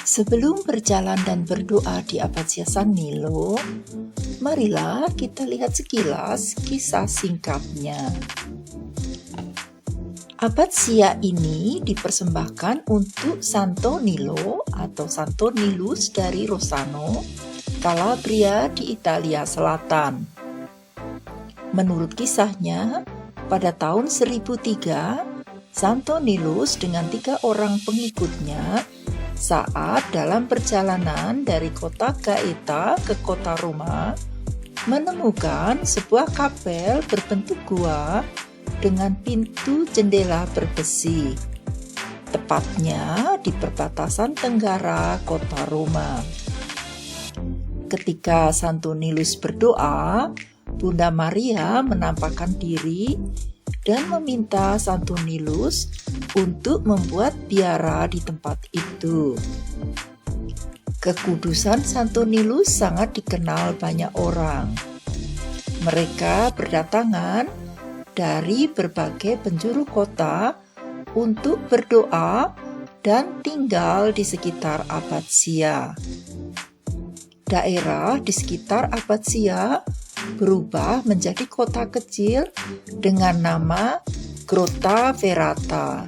Sebelum berjalan dan berdoa di Abbazia San Nilo, marilah kita lihat sekilas kisah singkatnya. Abbazia ini dipersembahkan untuk Santo Nilo atau Santo Nilus dari Rossano, Calabria di Italia Selatan. Menurut kisahnya, pada tahun 1003, Santo Nilus dengan 3 orang pengikutnya saat dalam perjalanan dari kota Gaeta ke kota Roma menemukan sebuah kapel berbentuk gua dengan pintu jendela berbesi, tepatnya di perbatasan tenggara kota Roma. Ketika Santo Nilus berdoa, Bunda Maria menampakkan diri dan meminta Santo Nilus untuk membuat biara di tempat itu. Kekudusan Santo Nilus sangat dikenal banyak orang. Mereka berdatangan dari berbagai penjuru kota untuk berdoa dan tinggal di sekitar Abbazia. Daerah di sekitar Abbazia berubah menjadi kota kecil dengan nama Grottaferrata.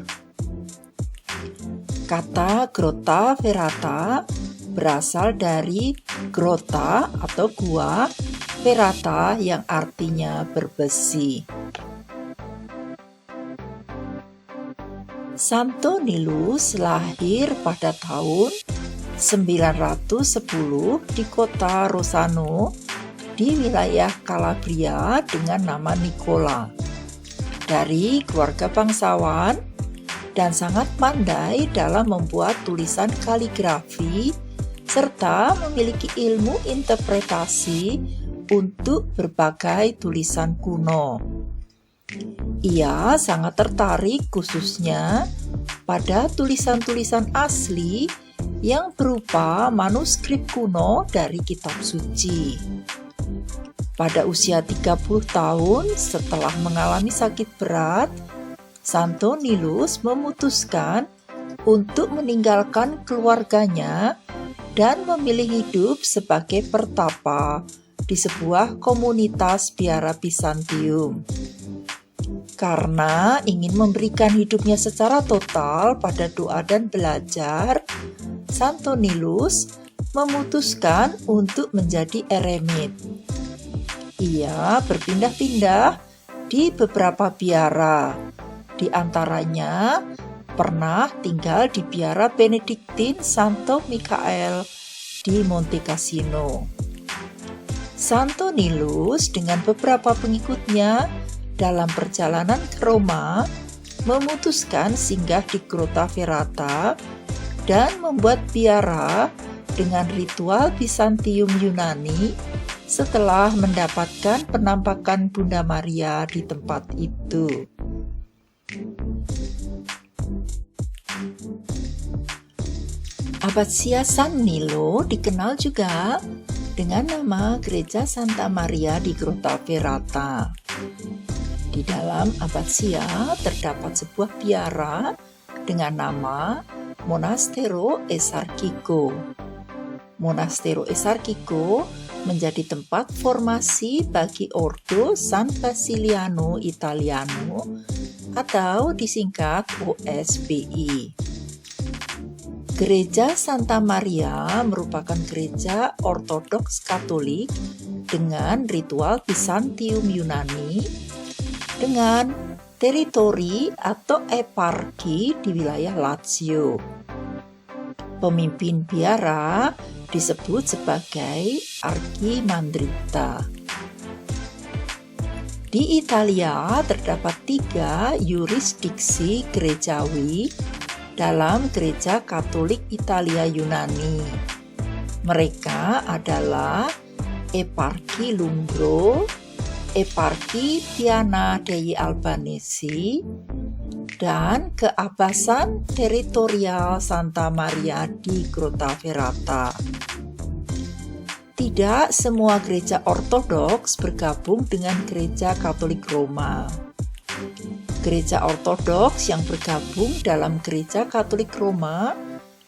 Kata Grottaferrata berasal dari grotta atau gua, ferrata yang artinya berbesi. Santo Nilus lahir pada tahun 910 di kota Rossano di wilayah Calabria dengan nama Nicola, dari keluarga bangsawan dan sangat pandai dalam membuat tulisan kaligrafi serta memiliki ilmu interpretasi untuk berbagai tulisan kuno. Ia sangat tertarik khususnya pada tulisan-tulisan asli yang berupa manuskrip kuno dari kitab suci. Pada usia 30 tahun setelah mengalami sakit berat, Santo Nilus memutuskan untuk meninggalkan keluarganya dan memilih hidup sebagai pertapa di sebuah komunitas biara Bizantium. Karena ingin memberikan hidupnya secara total pada doa dan belajar, Santo Nilus memutuskan untuk menjadi eremit. Ia berpindah-pindah di beberapa biara, di antaranya pernah tinggal di biara Benediktin Santo Michael di Monte Cassino. Santo Nilus dengan beberapa pengikutnya dalam perjalanan ke Roma memutuskan singgah di Grottaferrata dan membuat biara dengan ritual Bizantium Yunani setelah mendapatkan penampakan Bunda Maria di tempat itu. Abbazia San Nilo dikenal juga dengan nama Gereja Santa Maria di Grottaferrata. Di dalam Abbazia terdapat sebuah biara dengan nama Monastero Esarchico. Monastero Esarchico menjadi tempat formasi bagi Ordo San Basiliano Italiano atau disingkat OSBI. Gereja Santa Maria merupakan gereja ortodoks Katolik dengan ritual Bizantium Yunani dengan teritori atau eparki di wilayah Lazio. Pemimpin biara disebut sebagai Archimandrita. Di Italia terdapat 3 yurisdiksi gerejawi dalam Gereja Katolik Italia Yunani. Mereka adalah Eparki Lumbro, Eparki Piana dei Albanesi, dan Keabasan Teritorial Santa Maria di Grottaferrata. Tidak semua gereja ortodoks bergabung dengan Gereja Katolik Roma. Gereja ortodoks yang bergabung dalam Gereja Katolik Roma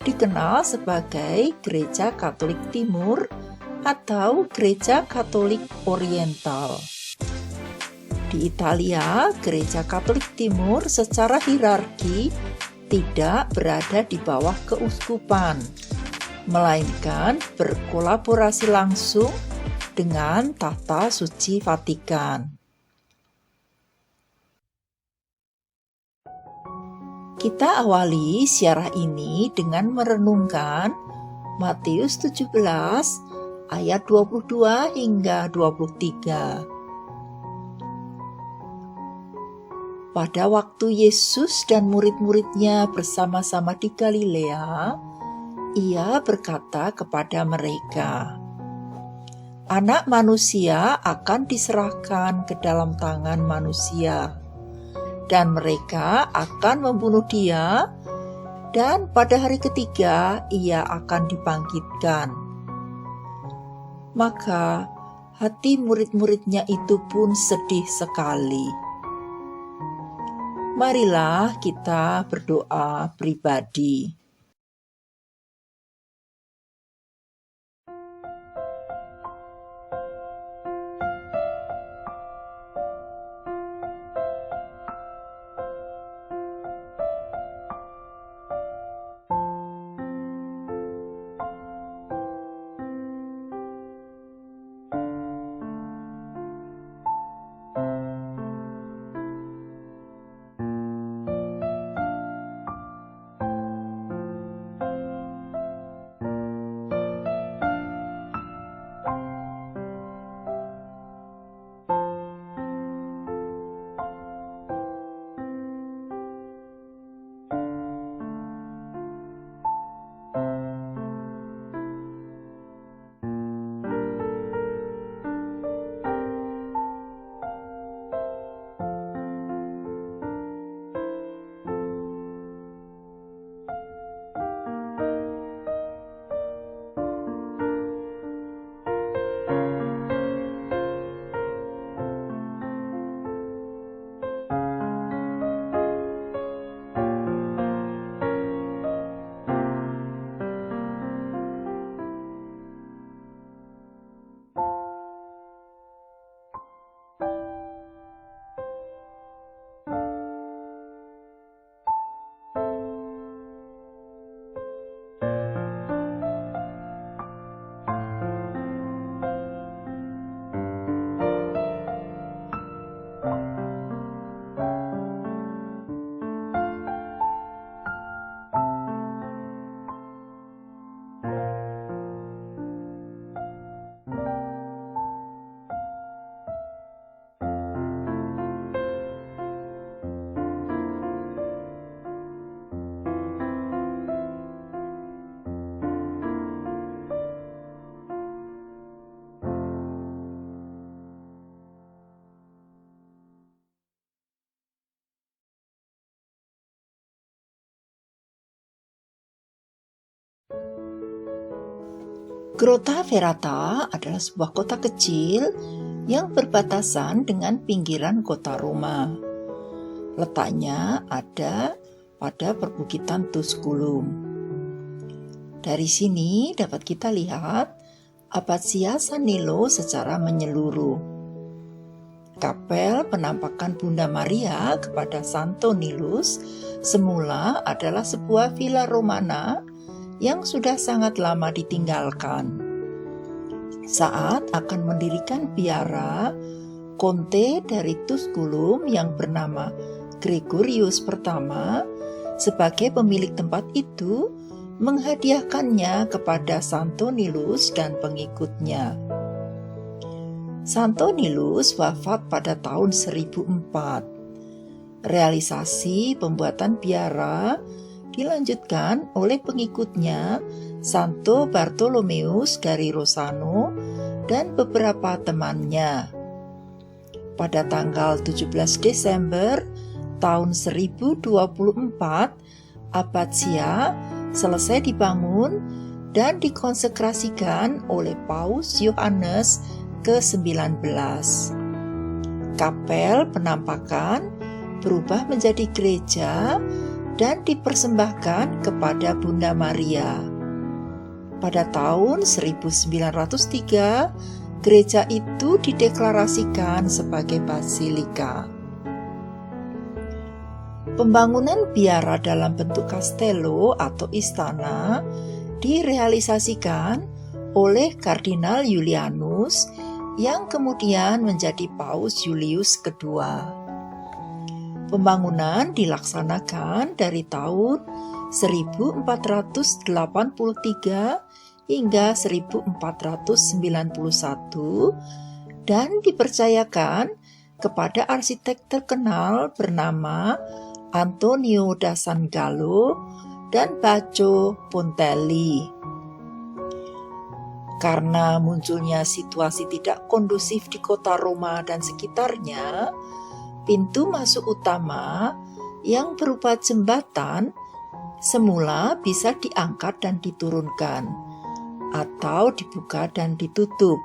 dikenal sebagai Gereja Katolik Timur atau Gereja Katolik Oriental. Di Italia, Gereja Katolik Timur secara hierarki tidak berada di bawah keuskupan, melainkan berkolaborasi langsung dengan Tahta Suci Vatikan. Kita awali siarah ini dengan merenungkan Matius 17 ayat 22 hingga 23. Pada waktu Yesus dan murid-muridnya bersama-sama di Galilea, Ia berkata kepada mereka, "Anak manusia akan diserahkan ke dalam tangan manusia, dan mereka akan membunuh Dia, dan pada hari ketiga Ia akan dibangkitkan." Maka hati murid-muridnya itu pun sedih sekali. Marilah kita berdoa pribadi. Grottaferrata adalah sebuah kota kecil yang berbatasan dengan pinggiran kota Roma. Letaknya ada pada perbukitan Tusculum. Dari sini dapat kita lihat Abbazia San Nilo secara menyeluruh. Kapel penampakan Bunda Maria kepada Santo Nilus semula adalah sebuah villa Romana yang sudah sangat lama ditinggalkan. Saat akan mendirikan biara, Konte dari Tusculum yang bernama Gregorius pertama sebagai pemilik tempat itu menghadiahkannya kepada Santo Nilus dan pengikutnya. Santo Nilus wafat pada tahun 1004. Realisasi pembuatan biara dilanjutkan oleh pengikutnya Santo Bartolomeus dari Rossano dan beberapa temannya. Pada tanggal 17 Desember tahun 1024, Abbazia selesai dibangun dan dikonsekrasikan oleh Paus Yohanes ke-19. Kapel penampakan berubah menjadi gereja dan dipersembahkan kepada Bunda Maria. Pada tahun 1903, gereja itu dideklarasikan sebagai basilika. Pembangunan biara dalam bentuk kastelo atau istana direalisasikan oleh Kardinal Julianus yang kemudian menjadi Paus Julius II. Pembangunan dilaksanakan dari tahun 1483 hingga 1491 dan dipercayakan kepada arsitek terkenal bernama Antonio da San Gallo dan Baccio Pontelli. Karena munculnya situasi tidak kondusif di kota Roma dan sekitarnya, pintu masuk utama yang berupa jembatan semula bisa diangkat dan diturunkan, atau dibuka dan ditutup.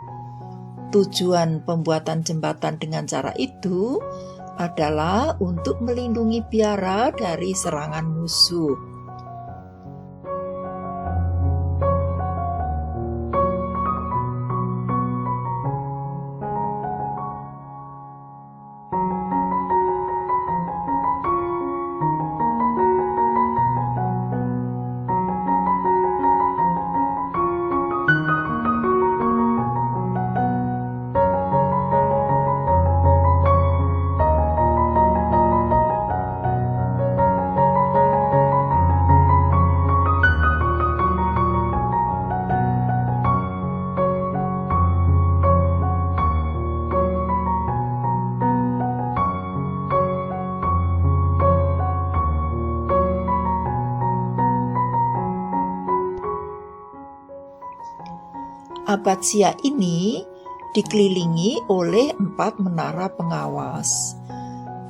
Tujuan pembuatan jembatan dengan cara itu adalah untuk melindungi biara dari serangan musuh. Abbazia ini dikelilingi oleh 4 menara pengawas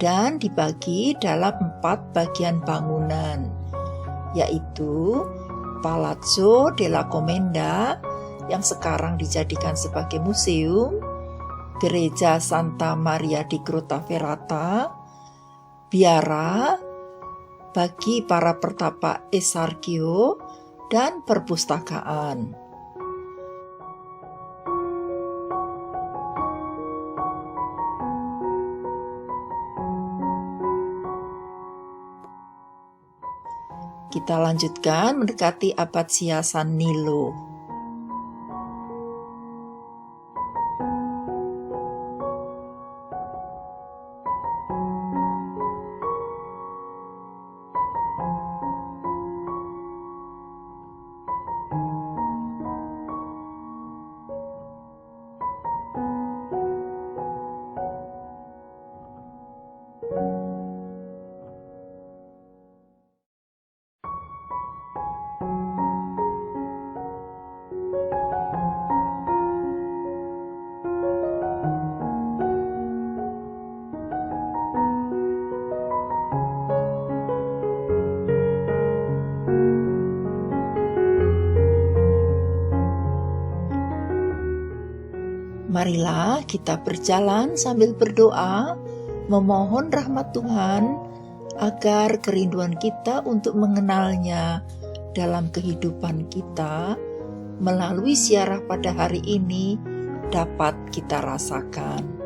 dan dibagi dalam 4 bagian bangunan, yaitu Palazzo della Commenda yang sekarang dijadikan sebagai museum, Gereja Santa Maria di Grottaferrata, biara bagi para pertapa Esargio, dan perpustakaan. Kita lanjutkan mendekati Abbazia San Nilo. Marilah kita berjalan sambil berdoa, memohon rahmat Tuhan, agar kerinduan kita untuk mengenalnya dalam kehidupan kita, melalui ziarah pada hari ini, dapat kita rasakan.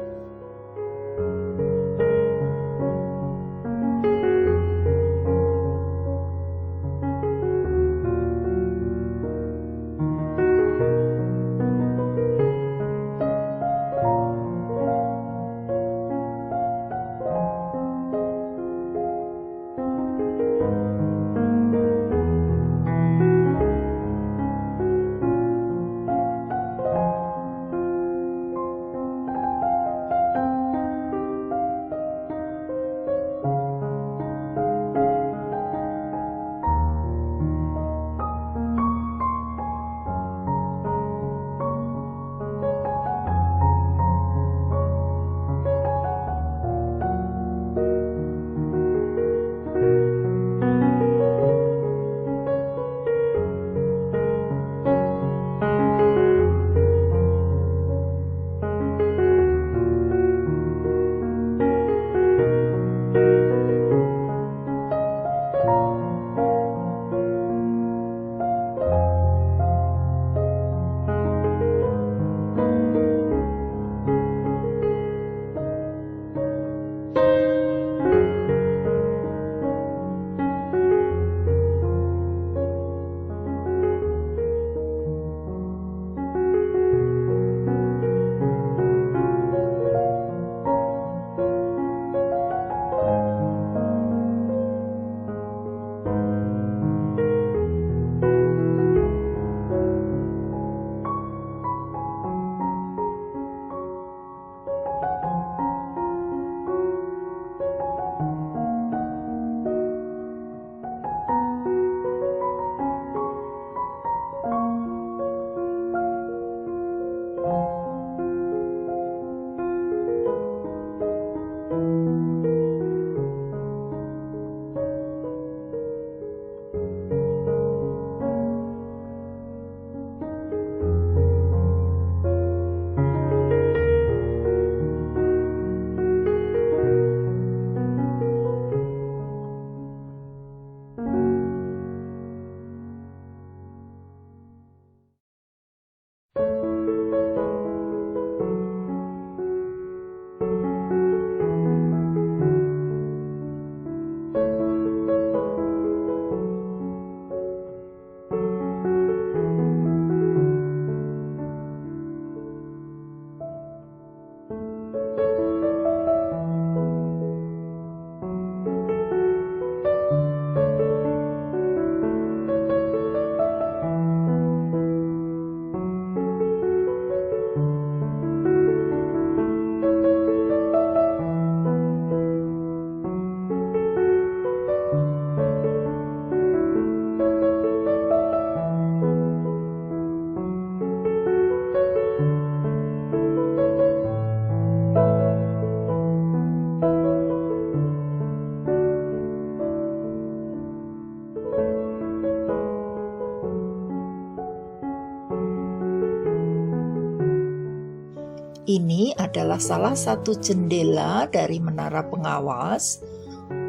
Ini adalah salah satu jendela dari menara pengawas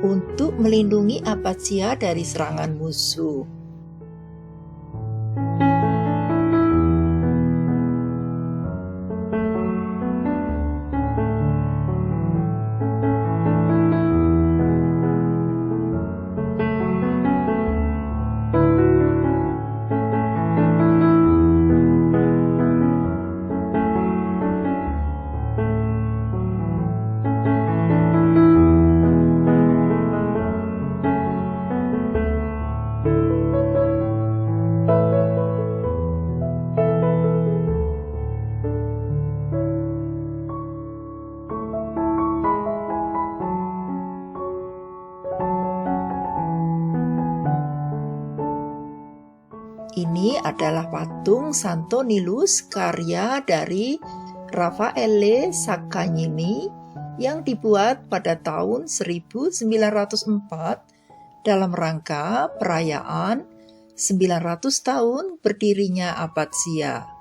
untuk melindungi Abbazia dari serangan musuh. Ini adalah patung Santo Nilus karya dari Raffaele Saccagnini yang dibuat pada tahun 1904 dalam rangka perayaan 900 tahun berdirinya Abbazia.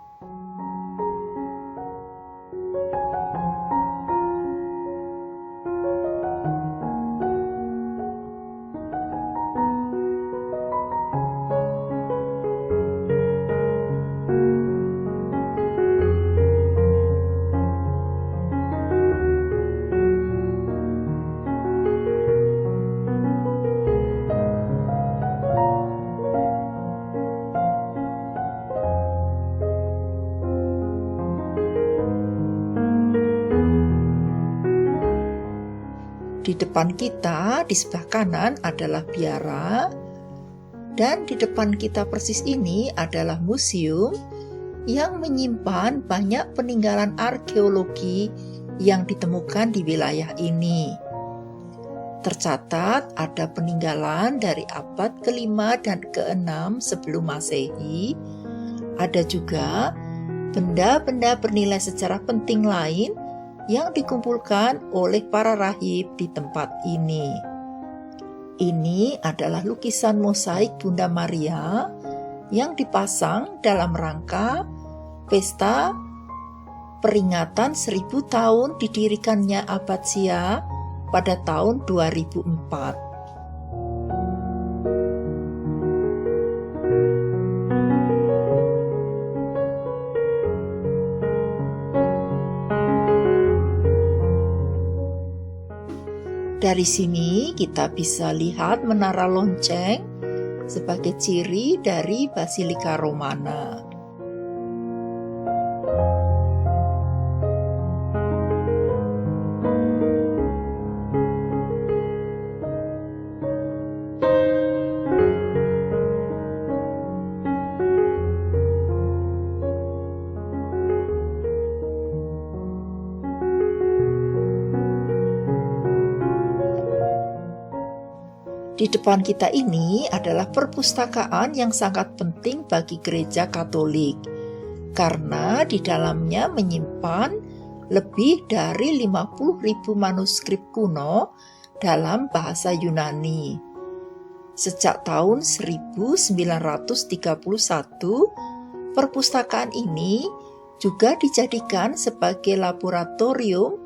Di depan kita, di sebelah kanan adalah biara, dan di depan kita persis ini adalah museum yang menyimpan banyak peninggalan arkeologi yang ditemukan di wilayah ini. Tercatat ada peninggalan dari abad ke-5 dan ke-6 sebelum Masehi. Ada juga benda-benda bernilai sejarah penting lain yang dikumpulkan oleh para rahib di tempat ini. Ini adalah lukisan mosaik Bunda Maria yang dipasang dalam rangka pesta peringatan 1000 tahun didirikannya Abbazia pada tahun 2004. Dari sini kita bisa lihat menara lonceng sebagai ciri dari Basilika Romana. Di depan kita ini adalah perpustakaan yang sangat penting bagi gereja Katolik, karena di dalamnya menyimpan lebih dari 50.000 manuskrip kuno dalam bahasa Yunani. Sejak tahun 1931, perpustakaan ini juga dijadikan sebagai laboratorium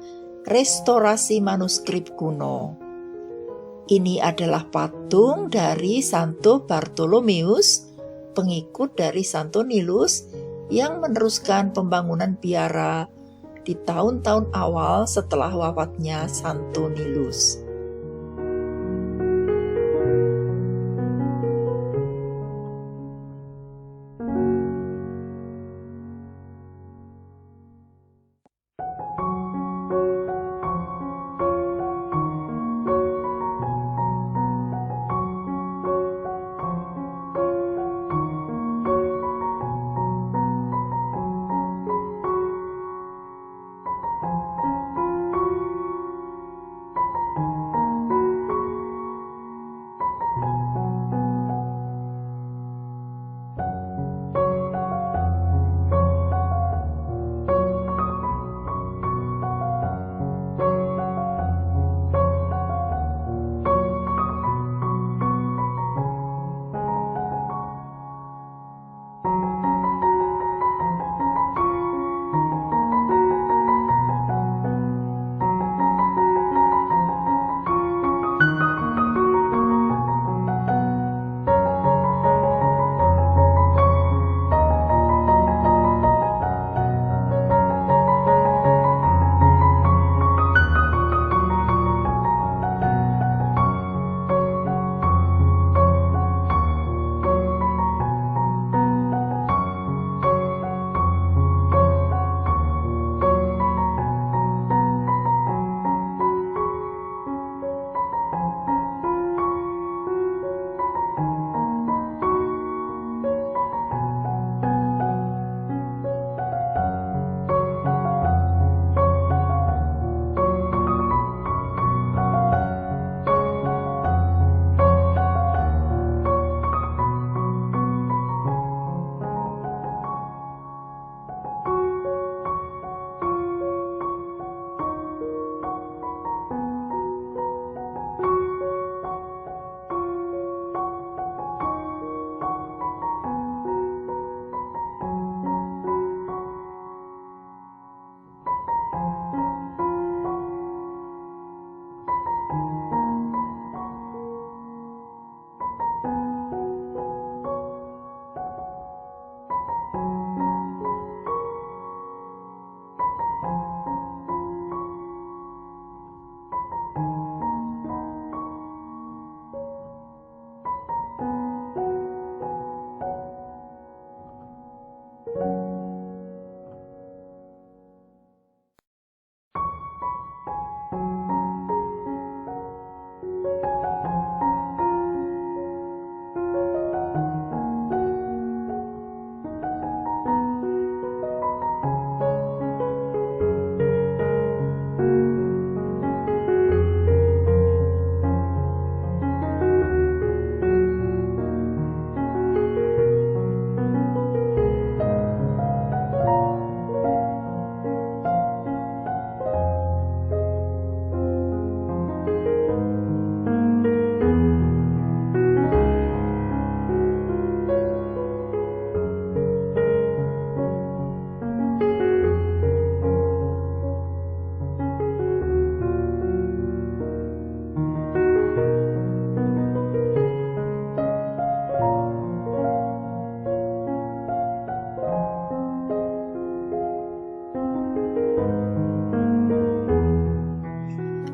restorasi manuskrip kuno. Ini adalah patung dari Santo Bartolomeus, pengikut dari Santo Nilus yang meneruskan pembangunan biara di tahun-tahun awal setelah wafatnya Santo Nilus.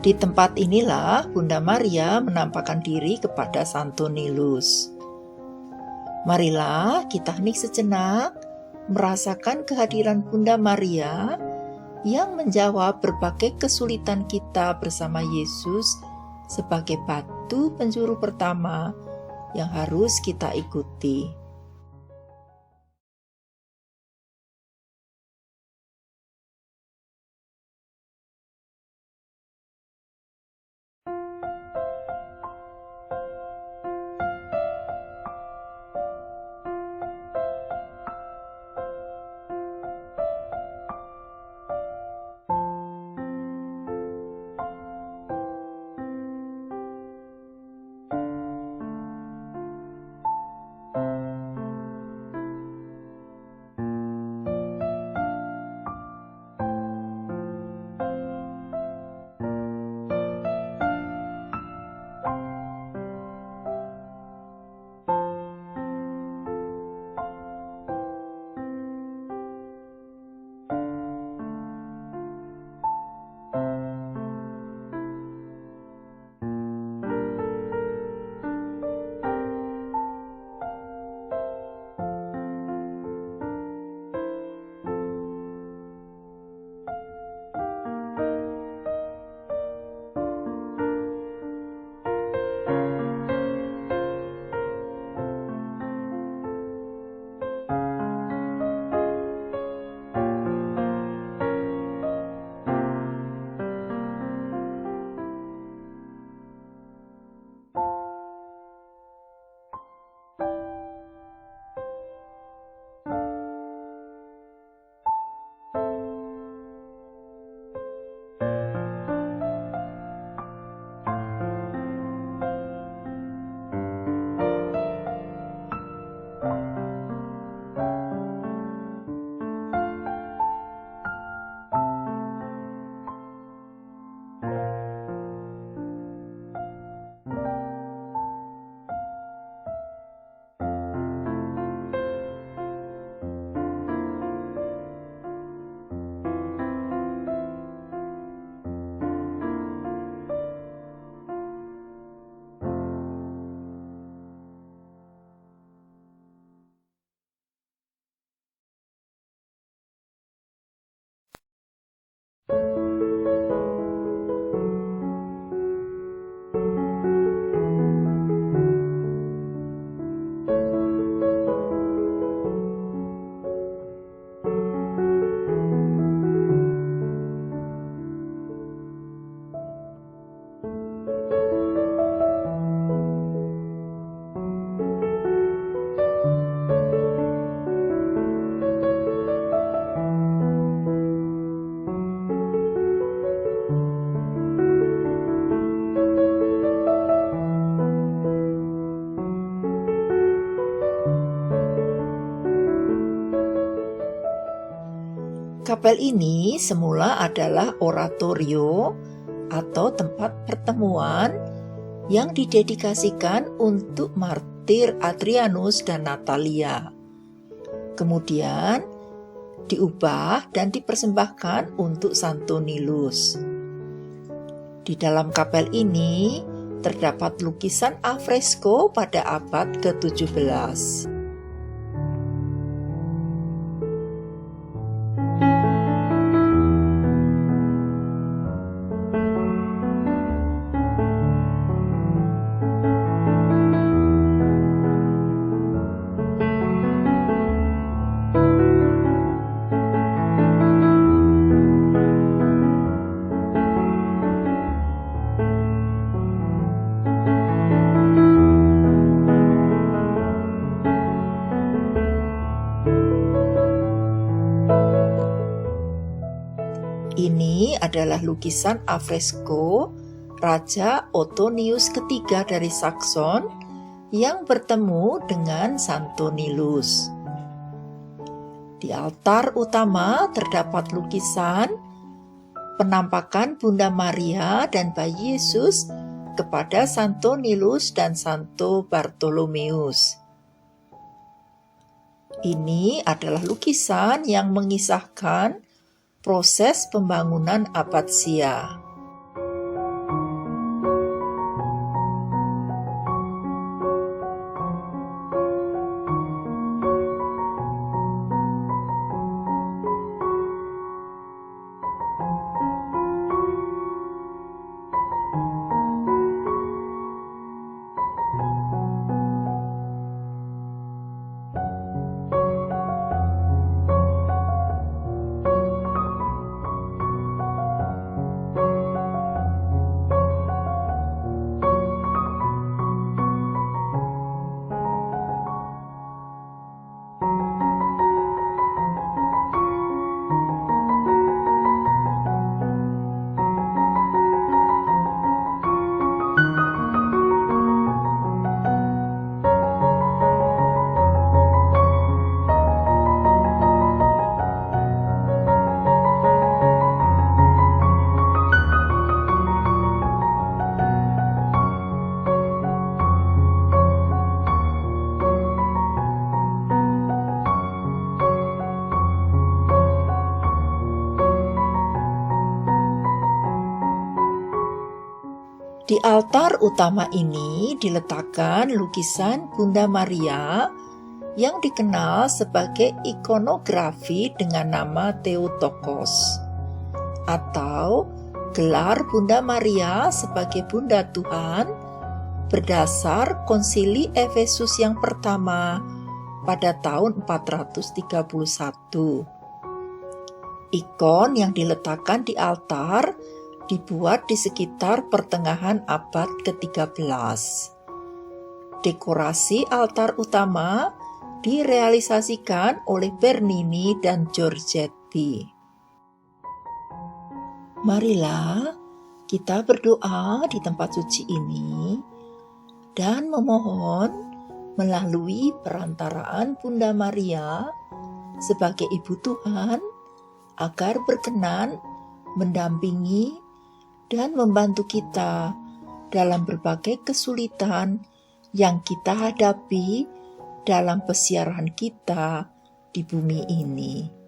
Di tempat inilah Bunda Maria menampakkan diri kepada Santo Nilus. Marilah kita hening sejenak, merasakan kehadiran Bunda Maria yang menjawab berbagai kesulitan kita bersama Yesus sebagai batu penjuru pertama yang harus kita ikuti. Kapel ini semula adalah oratorio atau tempat pertemuan yang didedikasikan untuk martir Adrianus dan Natalia. Kemudian diubah dan dipersembahkan untuk Santo Nilus. Di dalam kapel ini terdapat lukisan alfresco pada abad ke-17. Ini adalah lukisan alfresco Raja Ottonius III dari Saxon yang bertemu dengan Santo Nilus. Di altar utama terdapat lukisan penampakan Bunda Maria dan bayi Yesus kepada Santo Nilus dan Santo Bartolomeus. Ini adalah lukisan yang mengisahkan proses pembangunan abbazia. Di altar utama ini diletakkan lukisan Bunda Maria yang dikenal sebagai ikonografi dengan nama Theotokos, atau gelar Bunda Maria sebagai Bunda Tuhan berdasar Konsili Efesus yang pertama pada tahun 431. Ikon yang diletakkan di altar dibuat di sekitar pertengahan abad ke-13. Dekorasi altar utama direalisasikan oleh Bernini dan Giorgetti. Marilah kita berdoa di tempat suci ini dan memohon melalui perantaraan Bunda Maria sebagai Ibu Tuhan agar berkenan mendampingi dan membantu kita dalam berbagai kesulitan yang kita hadapi dalam pesiaran kita di bumi ini.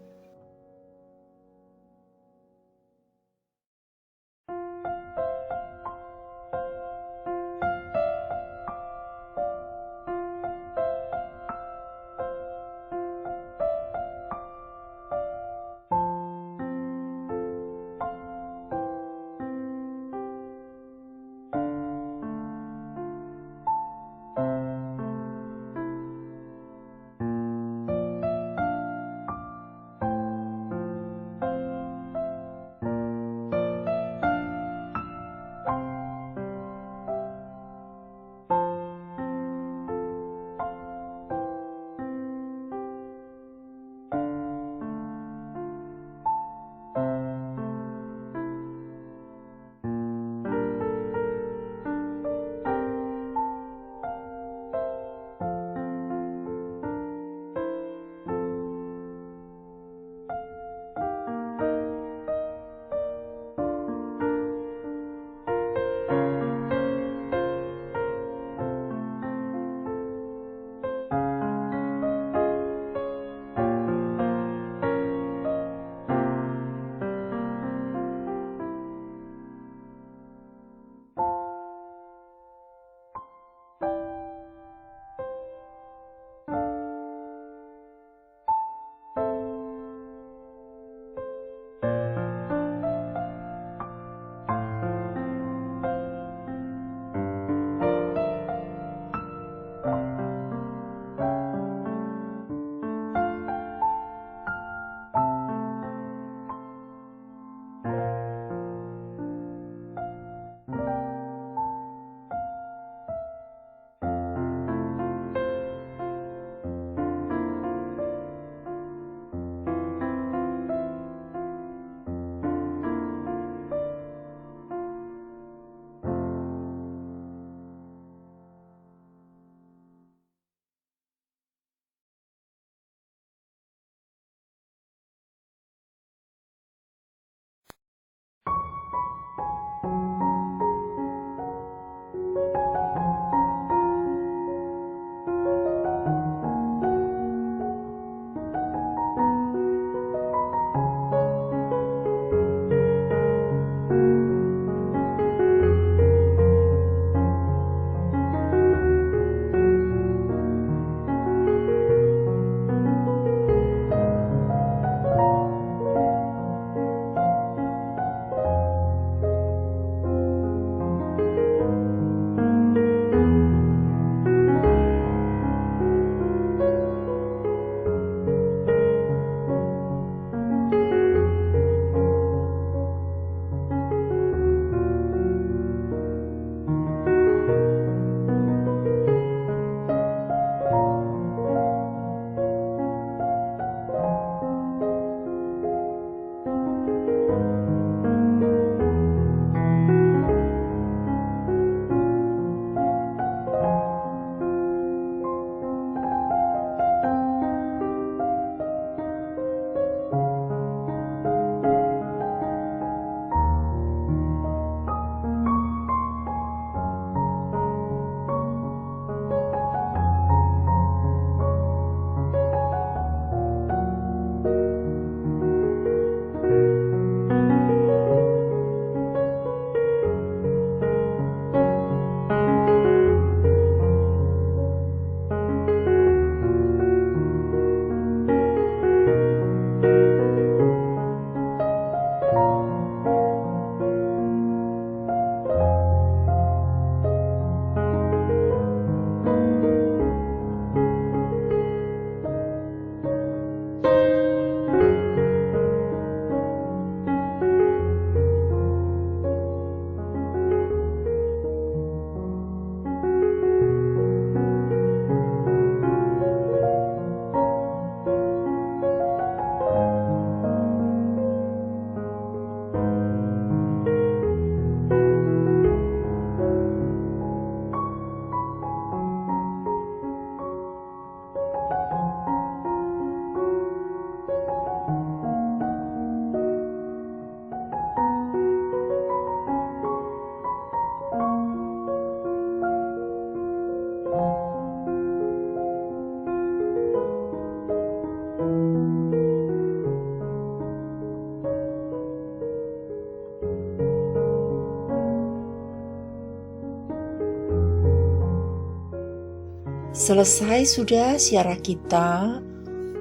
Selesai sudah siaran kita,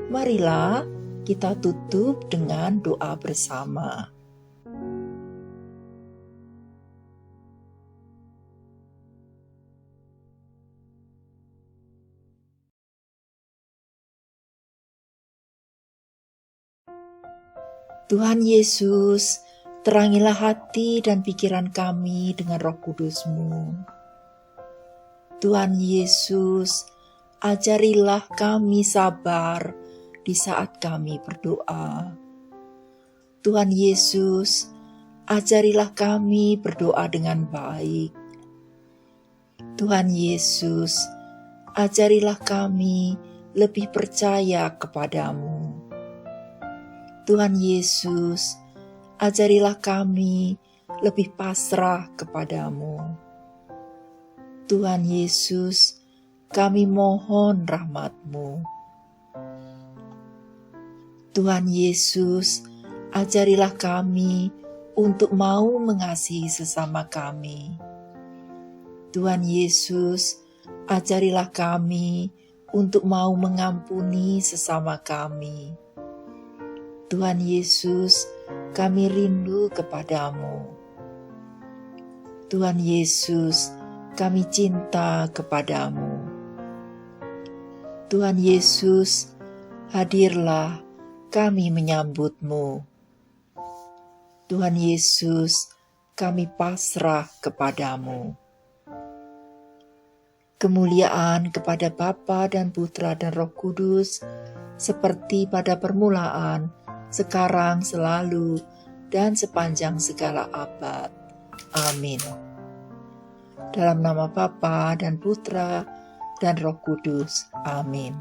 marilah kita tutup dengan doa bersama. Tuhan Yesus, terangilah hati dan pikiran kami dengan Roh Kudus-Mu. Tuhan Yesus, ajarilah kami sabar di saat kami berdoa. Tuhan Yesus, ajarilah kami berdoa dengan baik. Tuhan Yesus, ajarilah kami lebih percaya kepadamu. Tuhan Yesus, ajarilah kami lebih pasrah kepadamu. Tuhan Yesus, kami mohon rahmat-Mu. Tuhan Yesus, ajarilah kami untuk mau mengasihi sesama kami. Tuhan Yesus, ajarilah kami untuk mau mengampuni sesama kami. Tuhan Yesus, kami rindu kepadamu. Tuhan Yesus, kami cinta kepadamu. Tuhan Yesus, hadirlah, kami menyambut-Mu. Tuhan Yesus, kami pasrah kepadamu. Kemuliaan kepada Bapa dan Putra dan Roh Kudus, seperti pada permulaan, sekarang, selalu, dan sepanjang segala abad. Amin. Dalam nama Bapa dan Putra dan Roh Kudus. Amin.